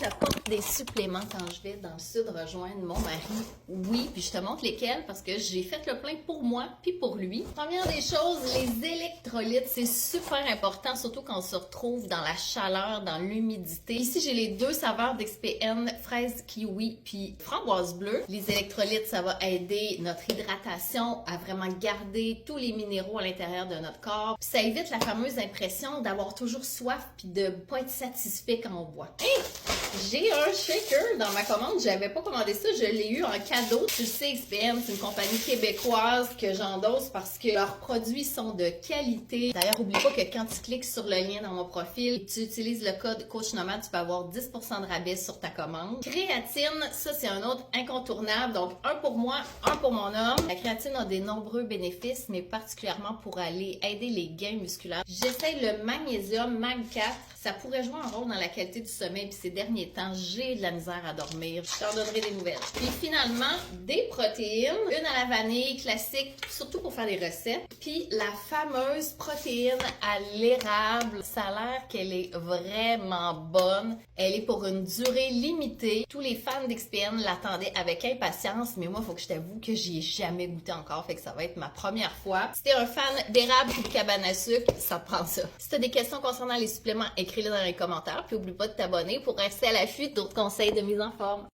j'apporte des suppléments quand je vais dans le sud rejoindre mon mari. Oui, puis je te montre lesquels parce que j'ai fait le plein pour moi puis pour lui. Première des choses, les électrolytes, c'est super important, surtout quand on se retrouve dans la chaleur, dans l'humidité. Ici, j'ai les deux saveurs d'XPN, fraise kiwi puis framboise bleue. Les électrolytes, ça va aider notre hydratation à vraiment garder tous les minéraux à l'intérieur de notre corps. Puis ça évite la fameuse impression d'avoir toujours soif puis de pas être satisfait quand on boit. Hey! J'ai un shaker dans ma commande. J'avais pas commandé ça. Je l'ai eu en cadeau. Tu le sais, XPN, c'est une compagnie québécoise que j'endosse parce que leurs produits sont de qualité. D'ailleurs, oublie pas que quand tu cliques sur le lien dans mon profil et que tu utilises le code Coach Nomade, tu peux avoir 10% de rabais sur ta commande. Créatine, ça c'est un autre incontournable. Donc, un pour moi, un pour mon homme. La créatine a des nombreux bénéfices, mais particulièrement pour aller aider les gains musculaires. J'essaye le magnésium Mag 4. Ça pourrait jouer un rôle dans la qualité du sommeil. Puis ces derniers temps, j'ai de la misère à dormir. Je t'en donnerai des nouvelles. Puis finalement, des protéines. Une à la vanille, classique, surtout pour faire des recettes. Puis la fameuse protéine à l'érable. Ça a l'air qu'elle est vraiment bonne. Elle est pour une durée limitée. Tous les fans d'XPN l'attendaient avec impatience. Mais moi, il faut que je t'avoue que j'y ai jamais goûté encore. Fait que ça va être ma première fois. Si t'es un fan d'érable ou de cabane à sucre, ça te prend ça. Si t'as des questions concernant les suppléments, écris-les dans les commentaires. Puis oublie pas de t'abonner pour rester à l'affût d'autres conseils de mise en forme.